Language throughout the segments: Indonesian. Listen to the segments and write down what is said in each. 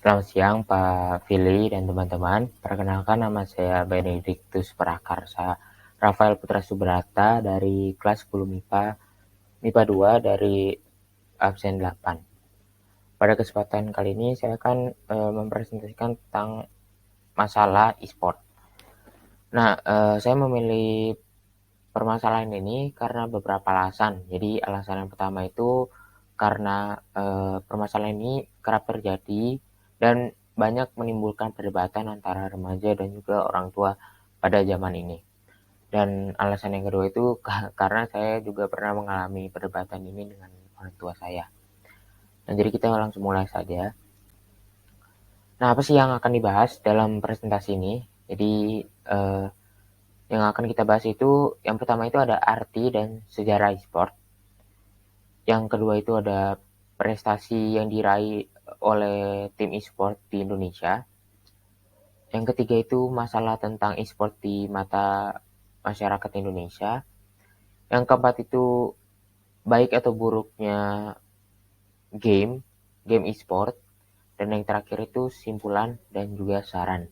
Selamat siang Pak Fili dan teman-teman. Perkenalkan nama saya Benediktus Prakarsa Rafael Putra Subrata dari kelas 10 MIPA 2 dari absen 8. Pada kesempatan kali ini saya akan mempresentasikan tentang masalah e-sport. Nah, saya memilih permasalahan ini karena beberapa alasan. Jadi alasan yang pertama itu karena permasalahan ini kerap terjadi dan banyak menimbulkan perdebatan antara remaja dan juga orang tua pada zaman ini. Dan alasan yang kedua itu karena saya juga pernah mengalami perdebatan ini dengan orang tua saya. Dan jadi kita langsung mulai saja. Nah, apa sih yang akan dibahas dalam presentasi ini? Jadi yang akan kita bahas itu yang pertama itu ada arti dan sejarah e-sport. Yang kedua itu ada prestasi yang diraih oleh tim e-sport di Indonesia. Yang ketiga itu masalah tentang e-sport di mata masyarakat Indonesia. Yang keempat itu baik atau buruknya game e-sport. Dan yang terakhir itu simpulan dan juga saran.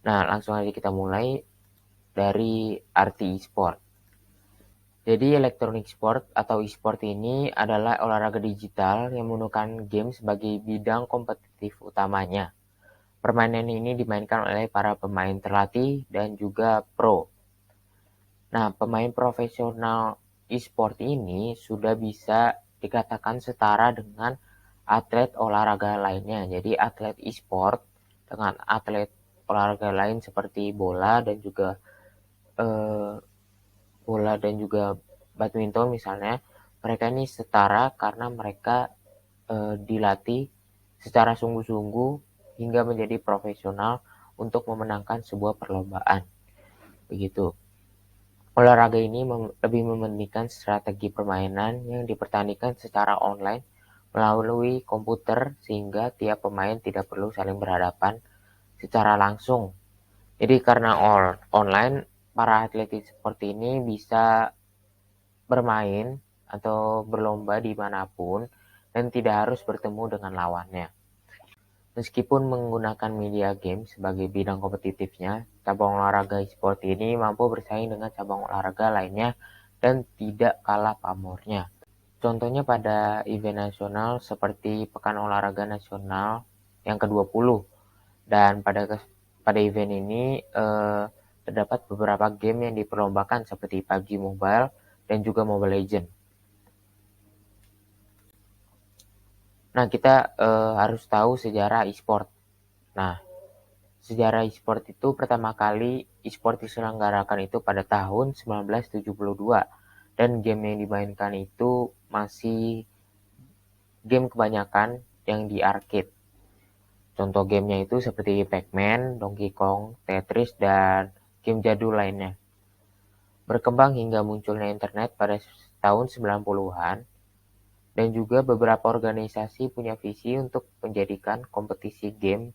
Nah, langsung aja kita mulai dari arti e-sport. Jadi electronic sport atau e-sport ini adalah olahraga digital yang menggunakan game sebagai bidang kompetitif utamanya. Permainan ini dimainkan oleh para pemain terlatih dan juga pro. Nah, pemain profesional e-sport ini sudah bisa dikatakan setara dengan atlet olahraga lainnya. Jadi atlet e-sport dengan atlet olahraga lain seperti eh, bola dan juga badminton misalnya, mereka ini setara karena mereka dilatih secara sungguh-sungguh hingga menjadi profesional untuk memenangkan sebuah perlombaan. Begitu. Olahraga ini lebih mementingkan strategi permainan yang dipertandingkan secara online melalui komputer sehingga tiap pemain tidak perlu saling berhadapan secara langsung. Jadi karena online, para atlet seperti ini bisa bermain atau berlomba dimanapun dan tidak harus bertemu dengan lawannya. Meskipun menggunakan media game sebagai bidang kompetitifnya, cabang olahraga e-sport ini mampu bersaing dengan cabang olahraga lainnya dan tidak kalah pamornya. Contohnya pada event nasional seperti Pekan Olahraga Nasional yang ke-20. Dan pada event ini terdapat beberapa game yang diperlombakan seperti PUBG Mobile dan juga Mobile Legends. Nah, kita harus tahu sejarah e-sport. Nah, sejarah e-sport itu pertama kali e-sport diselenggarakan itu pada tahun 1972 dan game yang dimainkan itu masih game kebanyakan yang di arcade. Contoh gamenya itu seperti Pac-Man, Donkey Kong, Tetris, dan game jadul lainnya. Berkembang hingga munculnya internet pada tahun 90-an, dan juga beberapa organisasi punya visi untuk menjadikan kompetisi game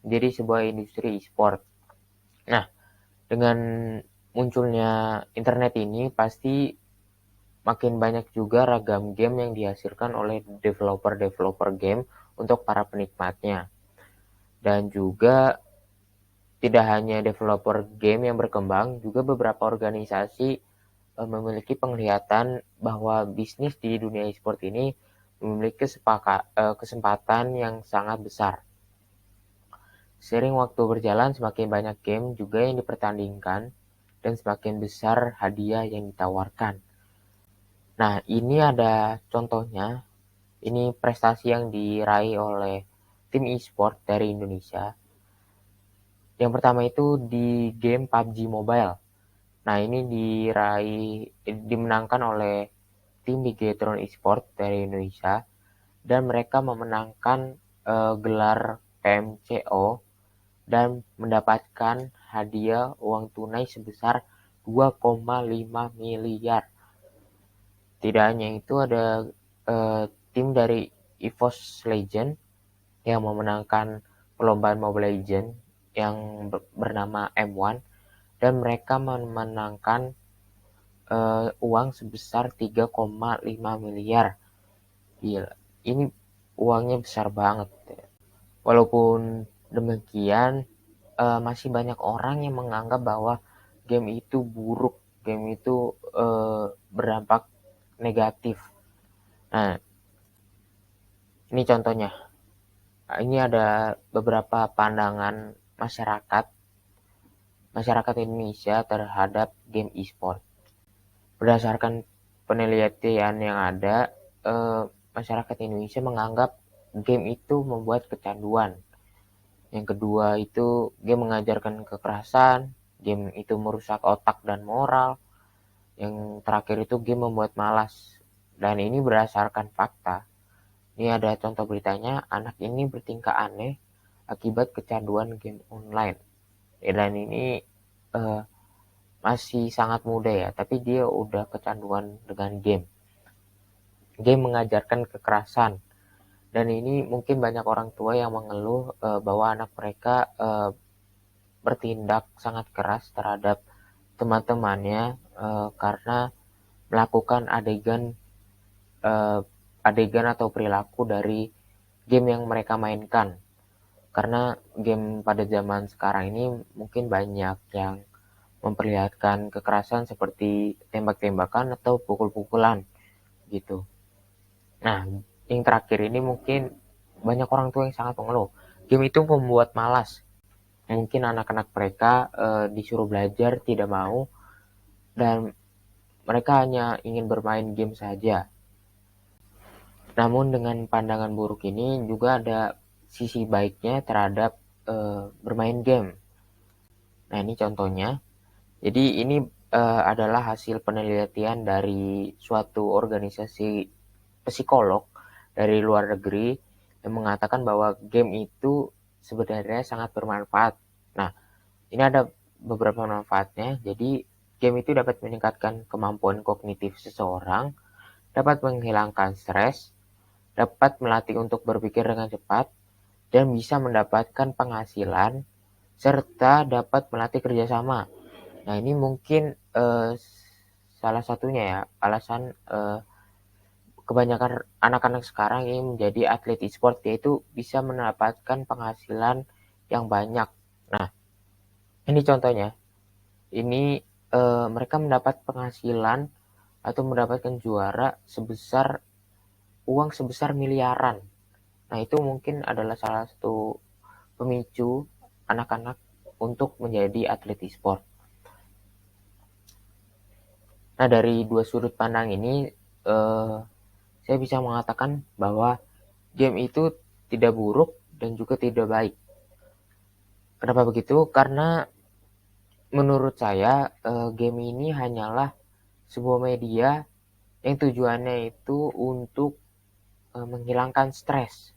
menjadi sebuah industri e-sport. Nah, dengan munculnya internet ini pasti makin banyak juga ragam game yang dihasilkan oleh developer game untuk para penikmatnya. Dan juga tidak hanya developer game yang berkembang, juga beberapa organisasi memiliki penglihatan bahwa bisnis di dunia e-sport ini memiliki kesempatan yang sangat besar. Seiring waktu berjalan, semakin banyak game juga yang dipertandingkan dan semakin besar hadiah yang ditawarkan. Nah, ini ada contohnya. Ini prestasi yang diraih oleh tim e-sport dari Indonesia. Yang pertama itu di game PUBG Mobile. Nah, ini dimenangkan oleh tim Bigetron Esport dari Indonesia dan mereka memenangkan gelar PMCO dan mendapatkan hadiah uang tunai sebesar 2,5 miliar. Tidak hanya itu, ada tim dari EVOS Legend yang memenangkan perlombaan Mobile Legends yang bernama M1 dan mereka memenangkan uang sebesar 3,5 miliar. Gila, ini uangnya besar banget. Walaupun demikian, masih banyak orang yang menganggap bahwa game itu buruk, game itu berdampak negatif. Nah, ini contohnya. Ini ada beberapa pandangan masyarakat Indonesia terhadap game e-sport. Berdasarkan penelitian yang ada, masyarakat Indonesia menganggap game itu membuat kecanduan. Yang kedua itu game mengajarkan kekerasan, game itu merusak otak dan moral. Yang terakhir itu game membuat malas. Dan ini berdasarkan fakta. Ini ada contoh beritanya, anak ini bertingkah aneh akibat kecanduan game online. Dan ini uh, masih sangat muda ya, tapi dia udah kecanduan dengan game. Game mengajarkan kekerasan. Dan ini mungkin banyak orang tua yang mengeluh bahwa anak mereka bertindak sangat keras terhadap teman-temannya karena melakukan adegan atau perilaku dari game yang mereka mainkan. Karena game pada zaman sekarang ini mungkin banyak yang memperlihatkan kekerasan seperti tembak-tembakan atau pukul-pukulan gitu. Nah, yang terakhir ini mungkin banyak orang tua yang sangat mengeluh. Game itu membuat malas. Mungkin anak-anak mereka disuruh belajar tidak mau dan mereka hanya ingin bermain game saja. Namun dengan pandangan buruk ini juga ada sisi baiknya terhadap bermain game. Nah, ini contohnya. Jadi ini adalah hasil penelitian dari suatu organisasi psikolog dari luar negeri yang mengatakan bahwa game itu sebenarnya sangat bermanfaat. Nah, ini ada beberapa manfaatnya. Jadi, game itu dapat meningkatkan kemampuan kognitif seseorang, dapat menghilangkan stres, dapat melatih untuk berpikir dengan cepat, dan bisa mendapatkan penghasilan, serta dapat melatih kerjasama. Nah, ini mungkin salah satunya ya, alasan kebanyakan anak-anak sekarang ingin menjadi atlet e-sport, yaitu bisa mendapatkan penghasilan yang banyak. Nah, ini contohnya. Ini mereka mendapat penghasilan atau mendapatkan juara sebesar uang sebesar miliaran. Nah, itu mungkin adalah salah satu pemicu anak-anak untuk menjadi atlet e-sport. Nah, dari dua sudut pandang ini saya bisa mengatakan bahwa game itu tidak buruk dan juga tidak baik. Kenapa begitu? Karena menurut saya game ini hanyalah sebuah media yang tujuannya itu untuk menghilangkan stres,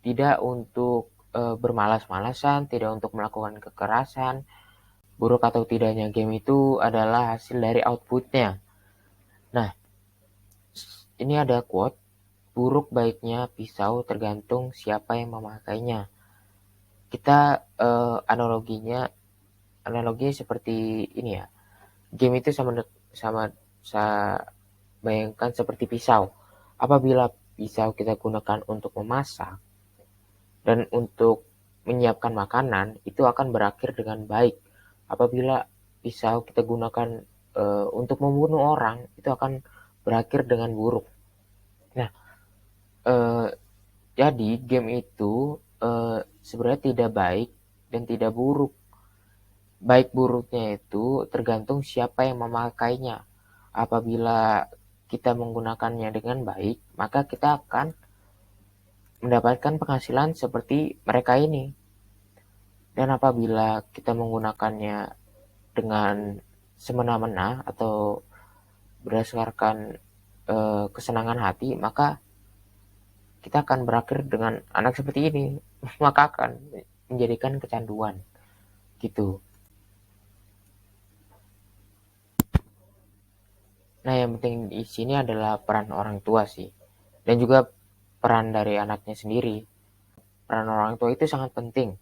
tidak untuk bermalas-malasan, tidak untuk melakukan kekerasan. Buruk atau tidaknya game itu adalah hasil dari outputnya. Nah, ini ada quote, buruk baiknya pisau tergantung siapa yang memakainya. Kita analoginya seperti ini ya. Game itu sama saya bayangkan seperti pisau. Apabila pisau kita gunakan untuk memasak dan untuk menyiapkan makanan, itu akan berakhir dengan baik. Apabila pisau kita gunakan untuk membunuh orang, itu akan berakhir dengan buruk. Nah, jadi game itu sebenarnya tidak baik dan tidak buruk. Baik buruknya itu tergantung siapa yang memakainya. Apabila kita menggunakannya dengan baik, maka kita akan mendapatkan penghasilan seperti mereka ini. Dan apabila kita menggunakannya dengan semena-mena atau berdasarkan kesenangan hati, maka kita akan berakhir dengan anak seperti ini. Maka akan menjadikan kecanduan gitu. Nah, yang penting di sini adalah peran orang tua sih. Dan juga peran dari anaknya sendiri. Peran orang tua itu sangat penting.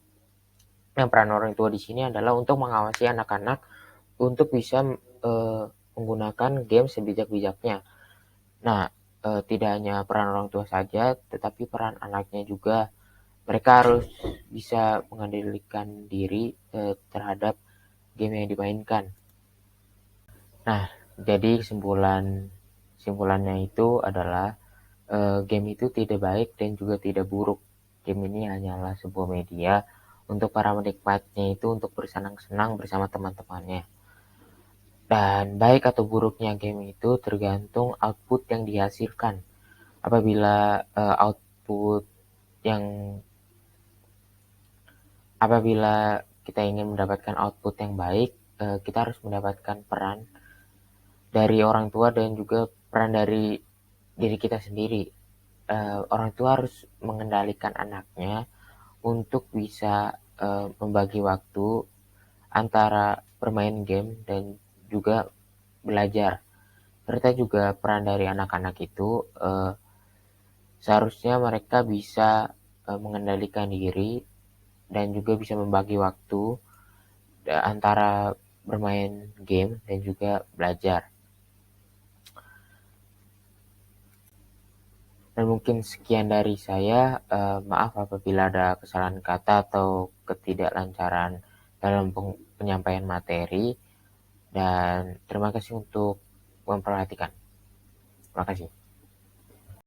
Nah, peran orang tua di sini adalah untuk mengawasi anak-anak untuk bisa menggunakan game sebijak-bijaknya. Nah, tidak hanya peran orang tua saja, tetapi peran anaknya juga Mereka harus bisa mengendalikan diri terhadap game yang dimainkan. Nah, jadi kesimpulannya itu adalah game itu tidak baik dan juga tidak buruk. Game ini hanyalah sebuah media untuk para penikmatnya itu untuk bersenang-senang bersama teman-temannya. Dan baik atau buruknya game itu tergantung output yang dihasilkan. Apabila output yang apabila kita ingin mendapatkan output yang baik, kita harus mendapatkan peran dari orang tua dan juga peran dari diri kita sendiri. Orang tua harus mengendalikan anaknya untuk bisa membagi waktu antara bermain game dan juga belajar. Serta juga peran dari anak-anak itu seharusnya mereka bisa mengendalikan diri dan juga bisa membagi waktu antara bermain game dan juga belajar. Dan mungkin sekian dari saya. Maaf apabila ada kesalahan kata atau ketidaklancaran dalam penyampaian materi. Dan terima kasih untuk memperhatikan. Terima kasih.